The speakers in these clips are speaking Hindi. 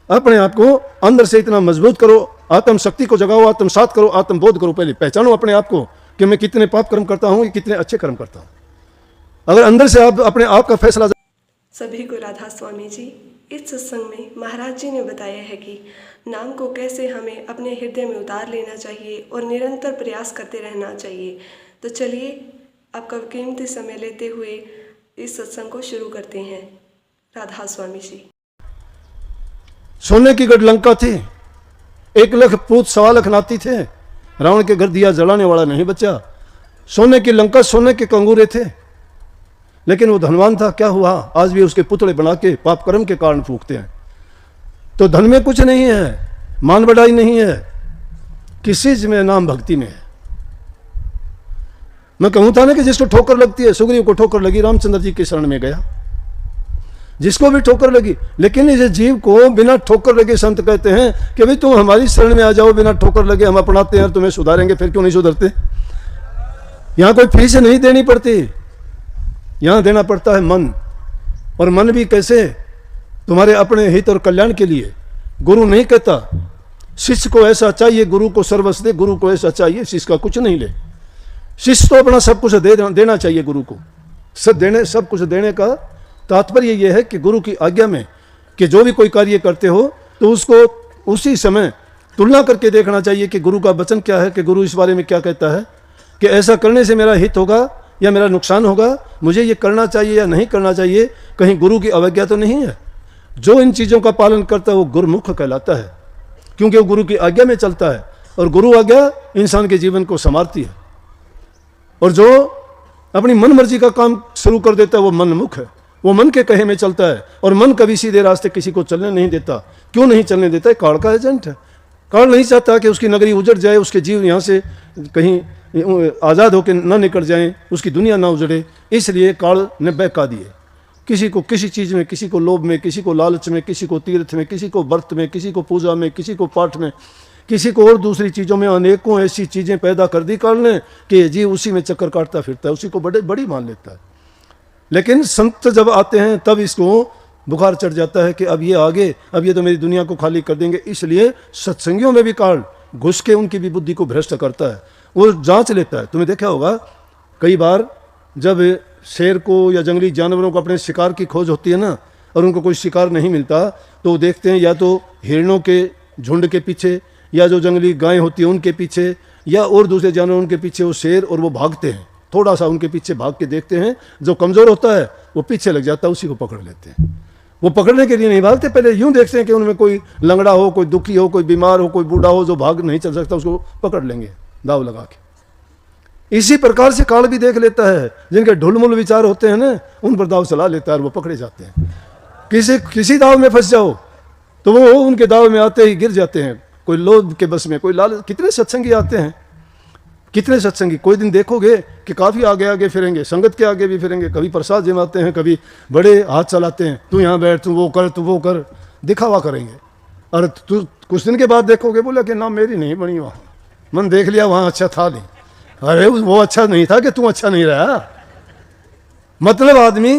अपने आप को अंदर से इतना मजबूत करो, आत्म शक्ति को जगाओ, आत्म सात करो, आत्म बोध करो। पहले पहचानो अपने आप को कि मैं कितने पाप कर्म करता हूँ, कितने अच्छे कर्म करता हूँ। अगर अंदर से आप अपने आप का फैसला। सभी को राधा स्वामी जी। इस सत्संग में महाराज जी ने बताया है कि नाम को कैसे हमें अपने हृदय में उतार लेना चाहिए और निरंतर प्रयास करते रहना चाहिए। तो चलिए आपका कीमती समय लेते हुए इस सत्संग को शुरू करते हैं। राधा स्वामी जी। सोने की गढ़ लंका थी, 1 लाख पूत 1.25 लाख नाती थे, रावण के घर दिया जलाने वाला नहीं बचा। सोने की लंका, सोने के कंगूरे थे, लेकिन वो धनवान था। क्या हुआ? आज भी उसके पुतले बना के पाप कर्म के कारण फूकते हैं। तो धन में कुछ नहीं है, मान बढ़ाई नहीं है, किसी चीज में नाम भक्ति में है। मैं कहूं था ना कि जिसको ठोकर लगती है, सुग्रीव को ठोकर लगी, रामचंद्र जी के शरण में गया, जिसको भी ठोकर लगी। लेकिन इस जीव को बिना ठोकर लगे संत कहते हैं कि भाई तुम हमारी शरण में आ जाओ, बिना ठोकर लगे हम अपनाते हैं, तुम्हें सुधारेंगे। फिर क्यों नहीं सुधरते? यहां कोई फीस नहीं देनी पड़ती, यहां देना पड़ता है मन। और मन भी कैसे? तुम्हारे अपने हित और कल्याण के लिए। गुरु नहीं कहता शिष्य को ऐसा चाहिए, गुरु को सर्वस्व दे, गुरु को ऐसा चाहिए, शिष्य का कुछ नहीं ले। शिष्य तो अपना सब कुछ देना चाहिए गुरु को। सब कुछ देने का तात्पर्य यह है कि गुरु की आज्ञा में कि जो भी कोई कार्य करते हो तो उसको उसी समय तुलना करके देखना चाहिए कि गुरु का वचन क्या है, कि गुरु इस बारे में क्या कहता है, कि ऐसा करने से मेरा हित होगा या मेरा नुकसान होगा, मुझे ये करना चाहिए या नहीं करना चाहिए, कहीं गुरु की अवज्ञा तो नहीं है। जो इन चीज़ों का पालन करता है वो गुरुमुख कहलाता है, क्योंकि वो गुरु की आज्ञा में चलता है। और गुरु आज्ञा इंसान के जीवन को संवारती है। और जो अपनी मन मर्जी का काम शुरू कर देता है वो मनमुख है, वो मन के कहे में चलता है। और मन कभी सीधे रास्ते किसी को चलने नहीं देता। क्यों नहीं चलने देता है? काल का एजेंट है। काल नहीं चाहता कि उसकी नगरी उजड़ जाए, उसके जीव यहाँ से कहीं आज़ाद होकर न निकल जाएं, उसकी दुनिया ना उजड़े। इसलिए काल ने बहका दिए किसी को किसी चीज़ में, किसी को लोभ में, किसी को लालच में, किसी को तीर्थ में, किसी को व्रत में, किसी को पूजा में, किसी को पाठ में, किसी को और दूसरी चीज़ों में। अनेकों ऐसी चीज़ें पैदा कर दी काल ने कि जीव उसी में चक्कर काटता फिरता है, उसी को बड़ी मान लेता है। लेकिन संत जब आते हैं तब इसको बुखार चढ़ जाता है कि अब ये आगे, अब ये तो मेरी दुनिया को खाली कर देंगे। इसलिए सत्संगियों में भी काल घुस के उनकी भी बुद्धि को भ्रष्ट करता है, वो जांच लेता है। तुम्हें देखा होगा कई बार जब शेर को या जंगली जानवरों को अपने शिकार की खोज होती है ना, और उनको कोई शिकार नहीं मिलता, तो वो देखते हैं या तो हिरणों के झुंड के पीछे, या जो जंगली गायें होती है उनके पीछे, या और दूसरे जानवर उनके पीछे वो शेर, और वो भागते हैं। थोड़ा सा उनके पीछे भाग के देखते हैं, जो कमज़ोर होता है वो पीछे लग जाता है, उसी को पकड़ लेते हैं। वो पकड़ने के लिए नहीं भागते, पहले यूं देखते हैं कि उनमें कोई लंगड़ा हो, कोई दुखी हो, कोई बीमार हो, कोई बूढ़ा हो जो भाग नहीं चल सकता, उसको पकड़ लेंगे दाव लगा के। इसी प्रकार से काल भी देख लेता है, जिनके ढुलमुल विचार होते हैं ना, उन पर दाव चला लेता है और वो पकड़े जाते हैं। किसी दाव में फंस जाओ तो वो उनके दाव में आते ही गिर जाते हैं। कोई लोभ के बस में, कोई लालच। कितने सत्संगी आते हैं, कितने सत्संगी कोई दिन देखोगे कि काफ़ी आगे आगे फिरेंगे, संगत के आगे भी फिरेंगे, कभी प्रसाद जमाते हैं, कभी बड़े हाथ चलाते हैं, तू यहाँ बैठ, तू वो कर, तू वो कर, दिखावा करेंगे। और तू कुछ दिन के बाद देखोगे बोला कि ना मेरी नहीं बनी, वहाँ मन देख लिया वहाँ अच्छा था नहीं, अरे वो अच्छा नहीं था कि तू अच्छा नहीं रहा। मतलब आदमी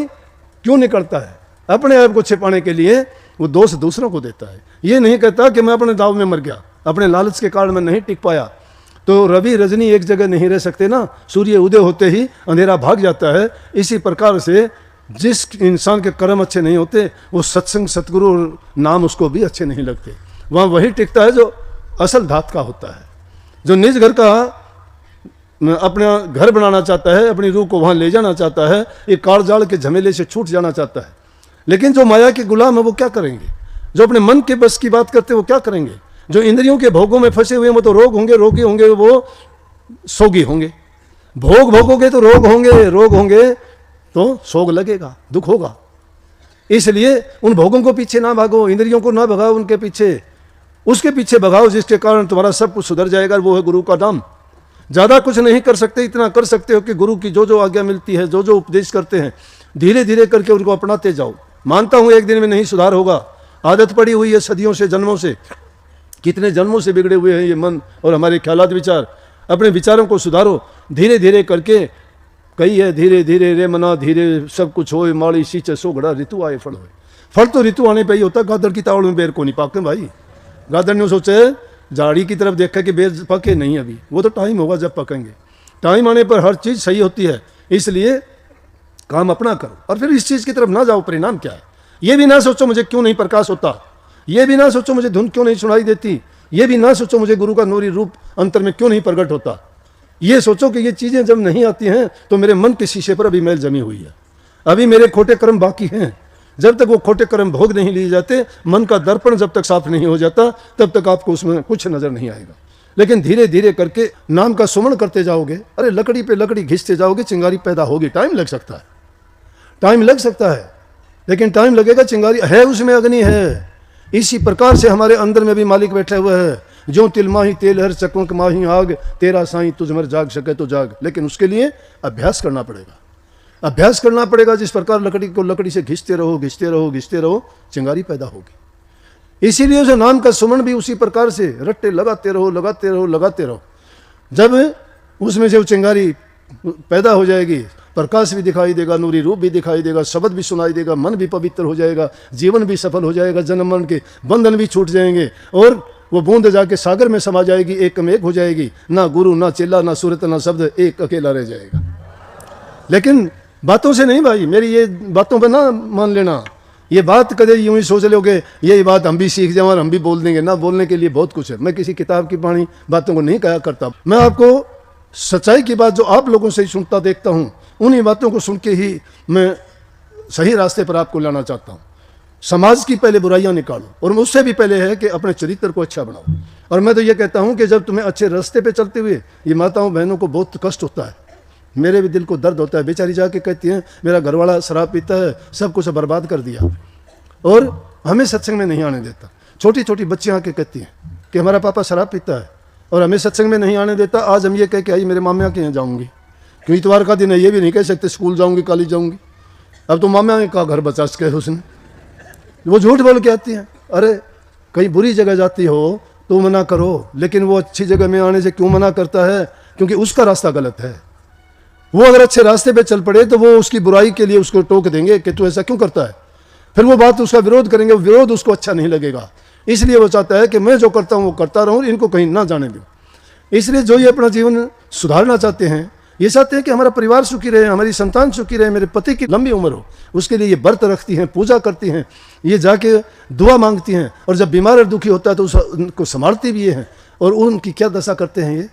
क्यों निकलता है? अपने आप को छिपाने के लिए वो दोष दूसरों को देता है। ये नहीं कहता कि मैं अपने दाव में मर गया, अपने लालच के कारण मैं नहीं टिक पाया। तो रवि रजनी एक जगह नहीं रह सकते ना, सूर्य उदय होते ही अंधेरा भाग जाता है। इसी प्रकार से जिस इंसान के कर्म अच्छे नहीं होते, वो सत्संग सतगुरु नाम उसको भी अच्छे नहीं लगते। वहाँ वही टिकता है जो असल धात का होता है, जो निज घर का अपना घर बनाना चाहता है, अपनी रूह को वहाँ ले जाना चाहता है, एक कालजाल के झमेले से छूट जाना चाहता है। लेकिन जो माया के गुलाम है वो क्या करेंगे? जो अपने मन के बस की बात करते हैं वो क्या करेंगे? जो इंद्रियों के भोगों में फंसे हुए हैं वो तो रोगी होंगे, वो सोगी होंगे। भोग भोगोगे तो रोग होंगे तो सोग लगेगा, दुख होगा। इसलिए उन भोगों को पीछे ना भागो, इंद्रियों को ना भगाओ उनके पीछे, उसके पीछे भगाओ जिसके कारण तुम्हारा सब कुछ सुधर जाएगा। वो है गुरु का नाम। ज़्यादा कुछ नहीं कर सकते, इतना कर सकते हो कि गुरु की जो जो आज्ञा मिलती है, जो जो उपदेश करते हैं, धीरे धीरे करके उनको अपनाते जाओ। मानता हूँ एक दिन में नहीं सुधार होगा, आदत पड़ी हुई है सदियों से, जन्मों से, कितने जन्मों से बिगड़े हुए हैं ये मन और हमारे ख्यालात विचार। अपने विचारों को सुधारो धीरे धीरे करके। कही है धीरे धीरे रे मना धीरे सब कुछ होए, माड़ी सींचे सो घड़ा ऋतु आए फल होए। फल तो ऋतु आने पे ही होता है। गादर की तावड़ में बेर को नहीं पाके भाई। गादर ने सोचे झाड़ी की तरफ देखा कि बेर पके नहीं अभी, वो तो टाइम होगा जब पकेंगे। टाइम आने पर हर चीज़ सही होती है, इसलिए काम अपना करो और फिर इस चीज़ की तरफ ना जाओ। परिणाम क्या है ये भी ना सोचो मुझे क्यों नहीं प्रकाश होता, ये भी ना सोचो मुझे धुन क्यों नहीं सुनाई देती, ये भी ना सोचो मुझे गुरु का नूरी रूप अंतर में क्यों नहीं प्रकट होता। ये सोचो कि ये चीज़ें जब नहीं आती हैं तो मेरे मन के शीशे पर अभी मैल जमी हुई है, अभी मेरे खोटे कर्म बाकी हैं। जब तक वो खोटे कर्म भोग नहीं लिए जाते, मन का दर्पण जब तक साफ नहीं हो जाता, तब तक आपको उसमें कुछ नजर नहीं आएगा। लेकिन धीरे धीरे करके नाम का सुमन करते जाओगे, अरे लकड़ी पे लकड़ी घिसते जाओगे, चिंगारी पैदा होगी। टाइम लग सकता है, टाइम लग सकता है, लेकिन टाइम लगेगा। चिंगारी है, उसमें अग्नि है। इसी प्रकार से हमारे अंदर में भी मालिक बैठे हुए हैं। जो तिल माही तेल हर चकमक माही आग, तेरा साईं तुझ मर जाग सके तो जाग। लेकिन उसके लिए अभ्यास करना पड़ेगा, अभ्यास करना पड़ेगा। जिस प्रकार लकड़ी को लकड़ी से घिसते रहो, घिसते रहो, घिसते रहो, चिंगारी पैदा होगी। इसीलिए उसे नाम का सुमन भी उसी प्रकार से रट्टे लगाते रहो, लगाते रहो, लगाते रहो। जब उसमें से वो चिंगारी पैदा हो जाएगी, प्रकाश भी दिखाई देगा, नूरी रूप भी दिखाई देगा, शब्द भी सुनाई देगा, मन भी पवित्र हो जाएगा, जीवन भी सफल हो जाएगा, जन्म मरण के बंधन भी छूट जाएंगे और वो बूंद जाके सागर में समा जाएगी, एक में एक हो जाएगी। ना गुरु, ना चेला, ना सूरत, ना शब्द, एक अकेला रह जाएगा। लेकिन बातों से नहीं भाई, मेरी ये बातों पर ना मान लेना। ये बात कदे यूं ही सोच लोगे ये बात हम भी सीख जाएं और हम भी बोल देंगे ना। बोलने के लिए बहुत कुछ है। मैं किसी किताब की पढ़ी बातों को नहीं कहा करता। मैं आपको सच्चाई की बात जो आप लोगों से ही सुनता देखता हूँ, उन्हीं बातों को सुन के ही मैं सही रास्ते पर आपको लाना चाहता हूँ। समाज की पहले बुराइयां निकालो और उससे भी पहले है कि अपने चरित्र को अच्छा बनाओ। और मैं तो ये कहता हूँ कि जब तुम्हें अच्छे रास्ते पे चलते हुए ये माताओं बहनों को बहुत कष्ट होता है, मेरे भी दिल को दर्द होता है। बेचारी जाके कहती हैं मेरा घरवाला शराब पीता है, सब कुछ बर्बाद कर दिया और हमें सत्संग में नहीं आने देता। छोटी छोटी बच्चियाँ आके कहती हैं कि हमारा पापा शराब पीता है और हमें सत्संग में नहीं आने देता। आज हम ये कह के आई मेरे मामिया के यहाँ जाऊँगी, क्योंकि इतवार का दिन है, ये भी नहीं कह सकते स्कूल जाऊँगी, कॉलेज जाऊँगी। अब तो मामिया का घर बचा सके उसने, वो झूठ बोल के आती हैं। अरे कहीं बुरी जगह जाती हो तो मना करो, लेकिन वो अच्छी जगह में आने से क्यों मना करता है? क्योंकि उसका रास्ता गलत है। वो अगर अच्छे रास्ते पे चल पड़े तो वो उसकी बुराई के लिए उसको टोक देंगे कि तू ऐसा क्यों करता है। फिर वो बात उसका विरोध करेंगे, वो विरोध उसको अच्छा नहीं लगेगा। इसलिए वो चाहता है कि मैं जो करता हूँ वो करता रहूँ, इनको कहीं ना जाने दूँ। इसलिए जो ये अपना जीवन सुधारना चाहते हैं, ये चाहते हैं कि हमारा परिवार सुखी रहे, हमारी संतान सुखी रहे, मेरे पति की लंबी उम्र हो, उसके लिए ये व्रत रखती हैं, पूजा करती हैं, ये जाके दुआ मांगती हैं। और जब बीमार और दुखी होता है तो उनको संभालती भी ये हैं। और उनकी क्या दशा करते हैं ये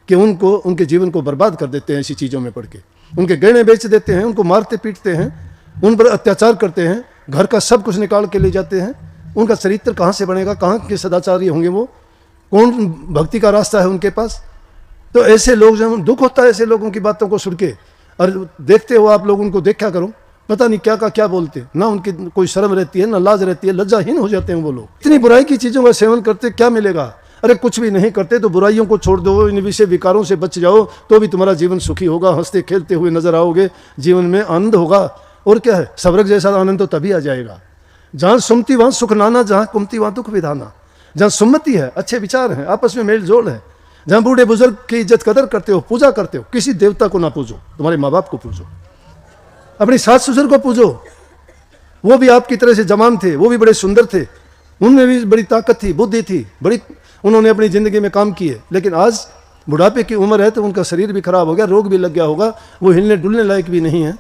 कि उनको उनके जीवन को बर्बाद कर देते हैं ऐसी चीज़ों में पड़ के। उनके गहने बेच देते हैं, उनको मारते पीटते हैं, उन पर अत्याचार करते हैं, घर का सब कुछ निकाल के ले जाते हैं। उनका चरित्र कहाँ से बनेगा? कहाँ के सदाचारी होंगे वो? कौन भक्ति का रास्ता है उनके पास? तो ऐसे लोग जब दुख होता है ऐसे लोगों की बातों को सुन के, और देखते हो आप लोग उनको देखा करो, पता नहीं क्या का क्या बोलते, ना उनकी कोई शर्म रहती है ना लाज रहती है, लज्जाहीन हो जाते हैं वो लोग। इतनी बुराई की चीज़ों का सेवन करते क्या मिलेगा? अरे कुछ भी नहीं करते तो बुराइयों को छोड़ दो, इन विषय विकारों से बच जाओ तो भी तुम्हारा जीवन सुखी होगा, हंसते खेलते हुए नजर आओगे, जीवन में आनंद होगा। और क्या है, स्वर्ग जैसा आनंद तो तभी आ जाएगा। जहाँ सुमति वहाँ सुख नाना, जहाँ कुमति वहाँ दुख विधाना। जहाँ सुमति है, अच्छे विचार हैं, आपस में मेल जोल है, जहाँ बूढ़े बुजुर्ग की इज्जत कदर करते हो, पूजा करते हो, किसी देवता को ना पूजो, तुम्हारे माँ बाप को पूजो, अपनी सास ससुर को पूजो। वो भी आपकी तरह से जवान थे, वो भी बड़े सुंदर थे, उनमें भी बड़ी ताकत थी, बुद्धि थी, बड़ी उन्होंने अपनी ज़िंदगी में काम किए। लेकिन आज बुढ़ापे की उम्र है तो उनका शरीर भी खराब हो गया, रोग भी लग गया होगा, वो हिलने डुलने लायक भी नहीं है।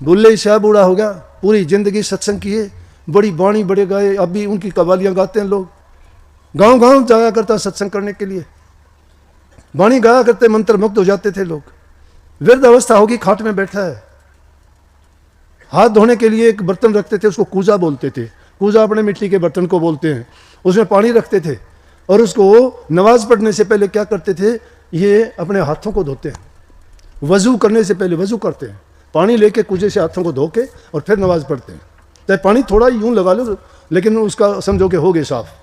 बुल्ले ही शाह बूढ़ा हो गया, पूरी ज़िंदगी सत्संग किए, बड़ी बाणी बड़े गाए, अब भी उनकी कवालियाँ गाते हैं लोग। गांव गांव जाया करता सत्संग करने के लिए, बाणी गाया करते, मंत्र मुक्त हो जाते थे लोग। वृद्ध अवस्था होगी, खाट में बैठा है, हाथ धोने के लिए एक बर्तन रखते थे, उसको कूजा बोलते थे। कूजा अपने मिट्टी के बर्तन को बोलते हैं। उसमें पानी रखते थे और उसको नमाज पढ़ने से पहले क्या करते थे, ये अपने हाथों को धोते हैं। वजू करने से पहले वजू करते हैं, पानी लेके कूजे से हाथों को धो के और फिर नमाज पढ़ते हैं। चाहे पानी थोड़ा यूं लगा लो, लेकिन उसका समझो कि हो गए साफ।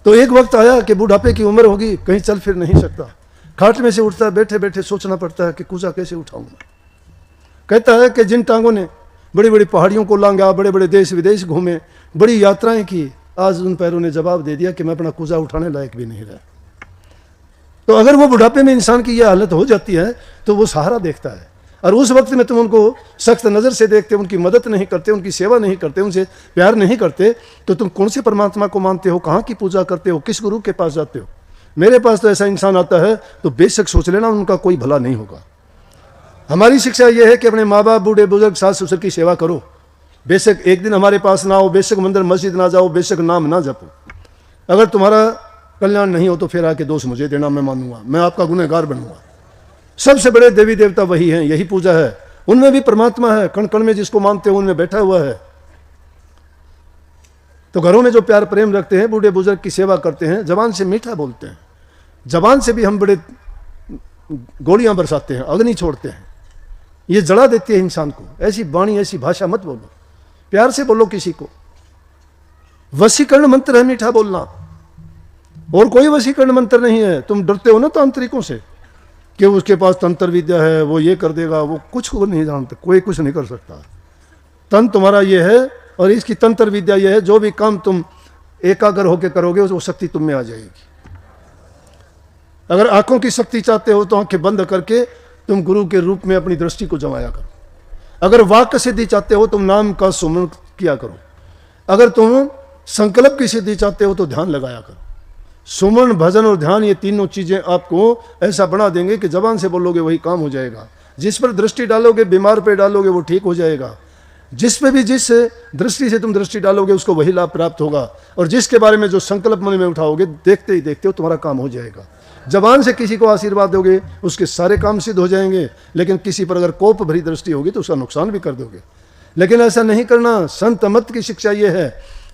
तो एक वक्त आया कि बुढ़ापे की उम्र होगी, कहीं चल फिर नहीं सकता, खाट में से उठता है, बैठे बैठे सोचना पड़ता है कि कूजा कैसे उठाऊंगा। कहता है कि जिन टांगों ने बड़ी बड़ी पहाड़ियों को लांघा, बड़े बड़े देश विदेश घूमे, बड़ी यात्राएं की, आज उन पैरों ने जवाब दे दिया कि मैं अपना कूजा उठाने लायक भी नहीं रहा। तो अगर वो बुढ़ापे में इंसान की यह हालत हो जाती है तो वो सहारा देखता है। और उस वक्त में तुम उनको सख्त नज़र से देखते, उनकी मदद नहीं करते, उनकी सेवा नहीं करते, उनसे प्यार नहीं करते, तो तुम कौन से परमात्मा को मानते हो? कहाँ की पूजा करते हो? किस गुरु के पास जाते हो? मेरे पास तो ऐसा इंसान आता है तो बेशक सोच लेना उनका कोई भला नहीं होगा। हमारी शिक्षा यह है कि अपने माँ बाप, बूढ़े बुजुर्ग, सास ससुर की सेवा करो। बेशक एक दिन हमारे पास ना हो, बेशक मंदिर मस्जिद ना जाओ, बेशक नाम ना जपो, अगर तुम्हारा कल्याण नहीं हो तो फिर आके दोष मुझे देना, मैं मानूंगा, मैं आपका गुनहगार बनूंगा। सबसे बड़े देवी देवता वही हैं, यही पूजा है, उनमें भी परमात्मा है, कण कण में जिसको मानते हो उनमें बैठा हुआ है। तो घरों में जो प्यार प्रेम रखते हैं, बूढ़े बुजुर्ग की सेवा करते हैं, जबान से मीठा बोलते हैं, जबान से भी हम बड़े गोलियां बरसाते हैं, अग्नि छोड़ते हैं, ये जला देती है इंसान को। ऐसी वाणी, ऐसी भाषा मत बोलो, प्यार से बोलो किसी को। वशीकरण मंत्र है मीठा बोलना, और कोई वशीकरण मंत्र नहीं है। तुम डरते हो ना तांत्रिकों से कि उसके पास तंत्र विद्या है, वो ये कर देगा, वो कुछ को नहीं जानते, कोई कुछ नहीं कर सकता। तन तुम्हारा ये है और इसकी तंत्र विद्या ये है, जो भी काम तुम एकाग्र होकर करोगे वो शक्ति तुम में आ जाएगी। अगर आंखों की शक्ति चाहते हो तो आंखें बंद करके तुम गुरु के रूप में अपनी दृष्टि को जमाया करो। अगर वाक सिद्धि चाहते हो तुम नाम का सुमरण किया करो। अगर तुम संकल्प की सिद्धि चाहते हो तो ध्यान लगाया करो। सुमन, भजन और ध्यान, ये तीनों चीजें आपको ऐसा बना देंगे कि जबान से बोलोगे वही काम हो जाएगा। जिस पर दृष्टि डालोगे, बीमार पे डालोगे, वो ठीक हो जाएगा। जिस पे भी जिस दृष्टि से तुम दृष्टि डालोगे उसको वही लाभ प्राप्त होगा। और जिसके बारे में जो संकल्प मन में उठाओगे, देखते ही देखते हो तुम्हारा काम हो जाएगा। जबान से किसी को आशीर्वाद दोगे उसके सारे काम सिद्ध हो जाएंगे, लेकिन किसी पर अगर कोप भरी दृष्टि होगी तो उसका नुकसान भी कर दोगे। लेकिन ऐसा नहीं करना। संत मत की शिक्षा यह है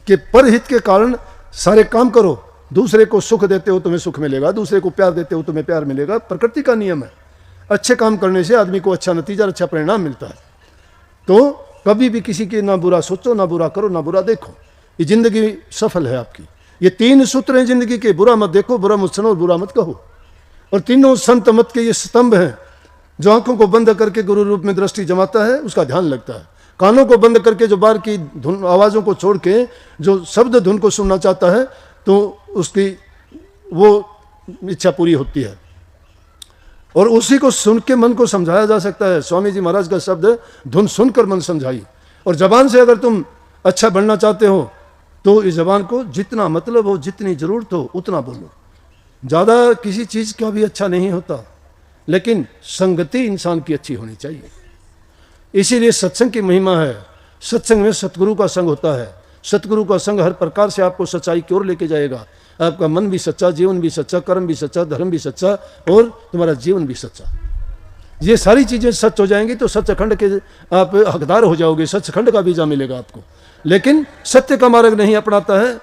कि परहित के कारण सारे काम करो। दूसरे को सुख देते हो तुम्हें सुख मिलेगा, दूसरे को प्यार देते हो तुम्हें प्यार मिलेगा। प्रकृति का नियम है। अच्छे काम करने से आदमी को अच्छा नतीजा, अच्छा परिणाम मिलता है। तो कभी भी किसी की ना बुरा सोचो, ना बुरा करो, ना बुरा देखो। ये जिंदगी सफल है आपकी। ये 3 सूत्र हैं जिंदगी के। बुरा मत देखो, बुरा मत सुनो और बुरा मत कहो। और तीनों संत मत के ये स्तंभ हैं। जो आंखों को बंद करके गुरु रूप में दृष्टि जमाता है उसका ध्यान लगता है। कानों को बंद करके जो बाहर की धुन, आवाज़ों को छोड़ के जो शब्द धुन को सुनना चाहता है तो उसकी वो इच्छा पूरी होती है। और उसी को सुन के मन को समझाया जा सकता है। स्वामी जी महाराज का शब्द है, धुन सुनकर मन समझाई। और जबान से अगर तुम अच्छा बनना चाहते हो तो इस जबान को जितना मतलब हो, जितनी जरूरत हो उतना बोलो। ज़्यादा किसी चीज़ का भी अच्छा नहीं होता, लेकिन संगति इंसान की अच्छी होनी चाहिए। इसीलिए सत्संग की महिमा है। सत्संग में सतगुरु का संग होता है। सतगुरु का संग हर प्रकार से आपको सच्चाई की ओर लेके जाएगा। आपका मन भी सच्चा, जीवन भी सच्चा, कर्म भी सच्चा, धर्म भी सच्चा और तुम्हारा जीवन भी सच्चा। ये सारी चीज़ें सच हो जाएंगी तो सचखंड के आप हकदार हो जाओगे। सचखंड का वीजा मिलेगा आपको। लेकिन सत्य का मार्ग नहीं अपनाता है,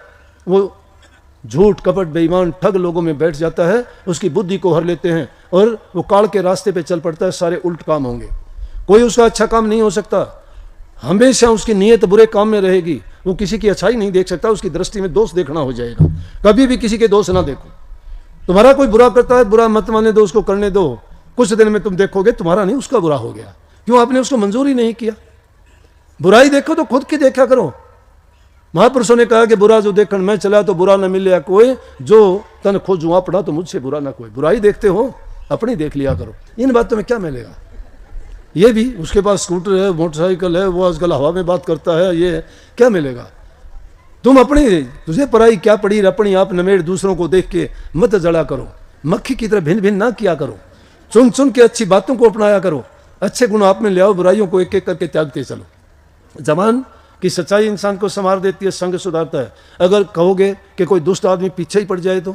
वो झूठ, कपट, बेईमान, ठग लोगों में बैठ जाता है। उसकी बुद्धि को हर लेते हैं और वो काल के रास्ते पे चल पड़ता है। सारे उल्ट काम होंगे। कोई उसका अच्छा काम नहीं हो सकता। हमेशा उसकी नीयत बुरे काम में रहेगी। वो किसी की अच्छाई नहीं देख सकता। उसकी दृष्टि में दोष देखना हो जाएगा। कभी भी किसी के दोष ना देखो। तुम्हारा कोई बुरा करता है, बुरा मत माने दो, उसको करने दो। कुछ दिन में तुम देखोगे तुम्हारा नहीं उसका बुरा हो गया। क्यों? आपने उसको मंजूर ही नहीं किया। बुराई देखो तो खुद की देखा करो। महापुरुषों ने कहा कि बुरा जो देखण मैं चला तो बुरा न मिले कोई, जो तन खोजू अपना तो मुझसे बुरा ना कोई। बुराई देखते हो अपनी देख लिया करो। इन बातों में क्या मिलेगा? ये भी उसके पास स्कूटर है, मोटरसाइकिल है, वो आजकल हवा में बात करता है, ये क्या मिलेगा? तुम अपनी, तुझे पराई क्या पड़ी, अपनी आप नमेड़ दूसरों को देख के मत जड़ा करो। मक्खी की तरह भिन्न भिन्न ना किया करो। चुन चुन के अच्छी बातों को अपनाया करो। अच्छे गुण आप में ले आओ, बुराइयों को एक एक करके त्यागते चलो। जबान की सच्चाई इंसान को संवार देती है, संग सुधारता है। अगर कहोगे कि कोई दुष्ट आदमी पीछे ही पड़ जाए तो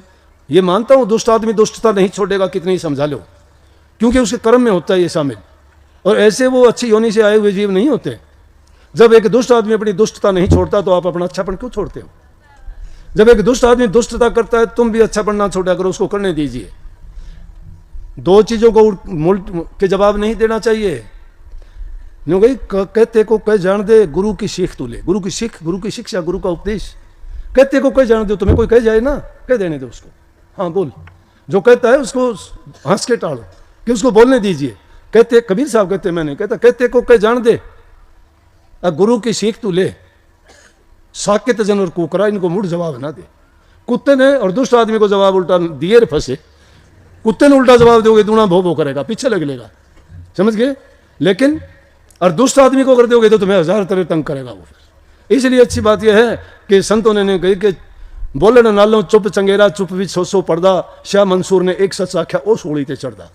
ये मानता हूँ दुष्ट आदमी दुष्टता नहीं छोड़ेगा, कितनी ही समझा लो, क्योंकि उसके कर्म में होता है ये शामिल। और ऐसे वो अच्छी योनि से आए हुए जीव नहीं होते। जब एक दुष्ट आदमी अपनी दुष्टता नहीं छोड़ता तो आप अपना अच्छापन क्यों छोड़ते हो? जब एक दुष्ट आदमी दुष्टता करता है तुम भी अच्छापन ना छोड़ा करो, उसको करने दीजिए। दो चीजों को उल्ट के जवाब नहीं देना चाहिए। गई कहते को कह जान दे, गुरु की सीख तू ले। गुरु की सीख, गुरु की शिक्षा, गुरु का उपदेश। कहते को कह जान दो, तुम्हें कोई कह जाए ना, कह देने दो उसको। हाँ बोल, जो कहता है उसको हंस के टालो कि उसको बोलने दीजिए। कहते कबीर साहब कहते, मैं नहीं कहता, कहते को कह जान दे, गुरु की सीख तू ले। साकेत जन और कुकरा, इनको मुड़ जवाब ना दे। कुत्ते ने और दुष्ट आदमी को जवाब उल्टा दिए फंसे। कुत्ते ने उल्टा जवाब दोगे दूना भो भो करेगा, पीछे लग लेगा। समझ गए? लेकिन और दुष्ट आदमी को कर दोगे तो तुम्हें 1000 तरह तंग करेगा वो फिर। इसलिए अच्छी बात यह है कि संतों ने कही कि बोलन नालों चुप चंगेरा चुप भी सो पड़दा, शाह मंसूर ने एक सच आख्या ओ सोड़ी ते चढ़दा।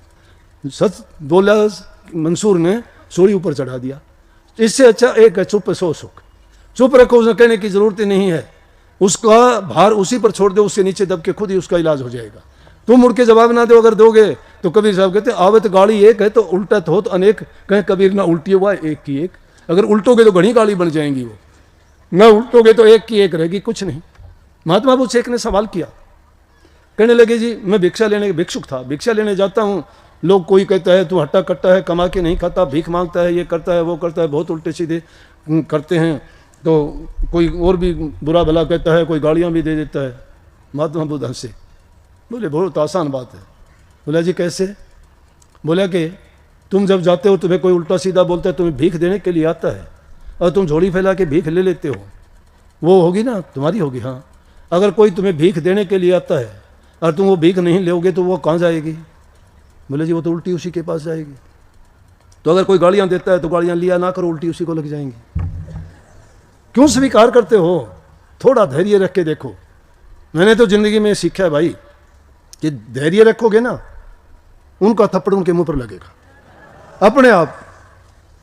सच बोला मंसूर ने सोड़ी ऊपर चढ़ा दिया। इससे अच्छा एक है चुप सो सुख। चुप रखो, उसने कहने की जरूरत ही नहीं है, उसका भार उसी पर छोड़ दो, उससे नीचे दब के खुद ही उसका इलाज हो जाएगा। तुम मुड़ के जवाब ना दो, अगर दोगे तो कबीर साहब कहते आवत गाड़ी एक है तो उल्टा तो होत अनेक, कहें कबीर ना उल्टी हुआ एक की एक। अगर उल्टोगे तो घनी गाड़ी बन जाएंगी, वो ना उल्टोगे तो एक की एक रहेगी, कुछ नहीं। महात्मा बुद्ध एक ने सवाल किया, कहने लगे जी मैं भिक्षा लेने, भिक्षुक था, भिक्षा लेने जाता हूँ, लोग कोई कहता है तू हट्टा कट्टा है, कमा के नहीं खाता, भीख मांगता है, ये करता है वो करता है, बहुत उल्टे सीधे करते हैं। तो कोई और भी बुरा भला कहता है, कोई गालियाँ भी दे देता है। महात्मा बुद्ध हंसे, बोले बहुत आसान बात है। बोला जी कैसे? बोला कि तुम जब जाते हो तुम्हें कोई उल्टा सीधा बोलता है, तुम्हें भीख देने के लिए आता है और तुम झोली फैला के भीख ले लेते हो, वो होगी ना तुम्हारी होगी। हाँ, अगर कोई तुम्हें भीख देने के लिए आता है और तुम वो भीख नहीं लोगे तो वो कहाँ जाएगी? बोले जी वो तो उल्टी उसी के पास जाएगी। तो अगर कोई गालियाँ देता है तो गालियाँ लिया ना करो, उल्टी उसी को लग जाएंगी। क्यों स्वीकार करते हो? थोड़ा धैर्य रख के देखो। मैंने तो जिंदगी में सीखा है भाई कि धैर्य रखोगे ना, उनका थप्पड़ उनके मुंह पर लगेगा अपने आप।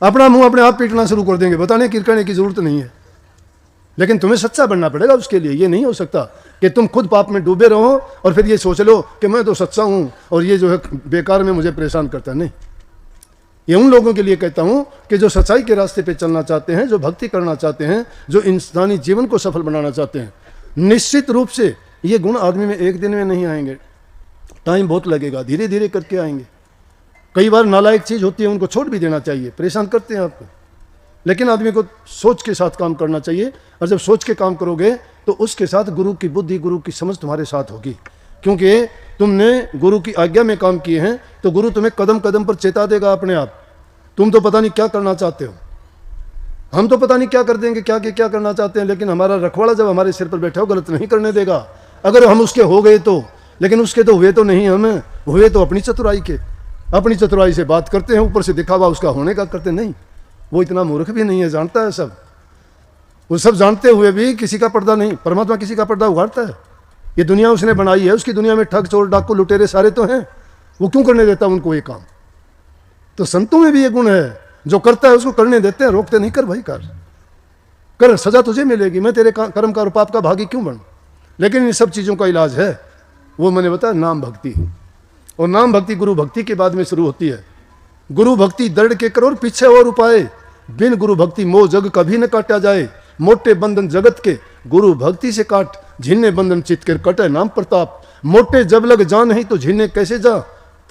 अपना मुंह अपने आप पीटना शुरू कर देंगे, बताने की कहने की जरूरत नहीं है। लेकिन तुम्हें सच्चा बनना पड़ेगा उसके लिए। ये नहीं हो सकता कि तुम खुद पाप में डूबे रहो और फिर ये सोच लो कि मैं तो सच्चा हूं और ये जो है बेकार में मुझे परेशान करता है। नहीं, ये उन लोगों के लिए कहता हूं कि जो सच्चाई के रास्ते पे चलना चाहते हैं, जो भक्ति करना चाहते हैं, जो इंसानी जीवन को सफल बनाना चाहते हैं। निश्चित रूप से ये गुण आदमी में एक दिन में नहीं आएंगे, टाइम बहुत लगेगा, धीरे धीरे करके आएंगे। कई बार नालायक चीज़ होती है, उनको छोड़ भी देना चाहिए, परेशान करते हैं आपको, लेकिन आदमी को सोच के साथ काम करना चाहिए। और जब सोच के काम करोगे तो उसके साथ गुरु की बुद्धि, गुरु की समझ तुम्हारे साथ होगी, क्योंकि तुमने गुरु की आज्ञा में काम किए हैं तो गुरु तुम्हें कदम कदम पर चेता देगा अपने आप। तुम तो पता नहीं क्या करना चाहते हो, हम तो पता नहीं क्या कर देंगे, क्या करना चाहते हैं, लेकिन हमारा रखवाला जब हमारे सिर पर बैठा हो गलत नहीं करने देगा। अगर हम उसके हो गए तो, लेकिन उसके तो हुए तो नहीं, हम हुए तो अपनी चतुराई के, अपनी चतुराई से बात करते हैं, ऊपर से दिखावा उसका होने का करते नहीं। वो इतना मूर्ख भी नहीं है, जानता है सब। वो सब जानते हुए भी किसी का पर्दा नहीं, परमात्मा किसी का पर्दा उगाड़ता है। ये दुनिया उसने बनाई है, उसकी दुनिया में ठग चोर डाकू लुटेरे सारे तो हैं, वो क्यों करने देता उनको ये काम? तो संतों में भी ये गुण है, जो करता है उसको करने देते हैं, रोकते नहीं, कर भाई कर, सजा तुझे मिलेगी, मैं तेरे कर्म का और पाप का भागी क्यों बनूं? लेकिन इन सब चीज़ों का इलाज है, वो मैंने बताया नाम भक्ति। और नाम भक्ति गुरु भक्ति के बाद में शुरू होती है। गुरु भक्ति दृढ़ के करो और पीछे और उपाय, बिन गुरु भक्ति मोह जग कभी न काटा जाए। मोटे बंधन जगत के गुरु भक्ति से काट, झिन्ने बंधन चित कर कटे नाम प्रताप। मोटे जब लग जा नहीं तो झिन्ने कैसे जा,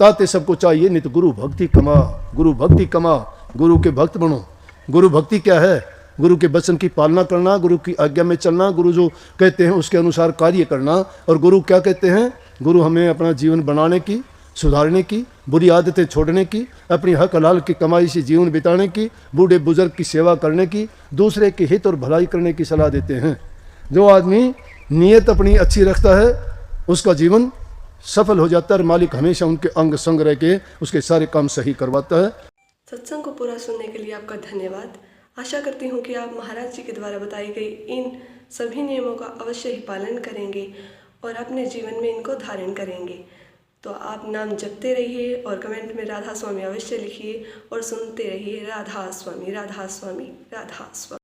ताते सबको चाहिए नित गुरु भक्ति कमा। गुरु भक्ति कमा, गुरु के भक्त बनो। गुरु भक्ति क्या है? गुरु के वचन की पालना करना, गुरु की आज्ञा में चलना, गुरु जो कहते हैं उसके अनुसार कार्य करना। और गुरु क्या कहते हैं? गुरु हमें अपना जीवन बनाने की, सुधारने की, बुरी आदतें छोड़ने की, अपनी हक हलाल की कमाई से जीवन बिताने की, बूढ़े बुजुर्ग की सेवा करने की, दूसरे के हित और भलाई करने की सलाह देते हैं। जो आदमी नीयत अपनी अच्छी रखता है उसका जीवन सफल हो जाता है और मालिक हमेशा उनके अंग संग रह के उसके सारे काम सही करवाता है। सत्संग को पूरा सुनने के लिए आपका धन्यवाद। आशा करती हूँ कि आप महाराज जी के द्वारा बताई गई इन सभी नियमों का अवश्य ही पालन करेंगे और अपने जीवन में इनको धारण करेंगे। तो आप नाम जपते रहिए और कमेंट में राधा स्वामी अवश्य लिखिए और सुनते रहिए राधा स्वामी, राधा स्वामी, राधा स्वामी।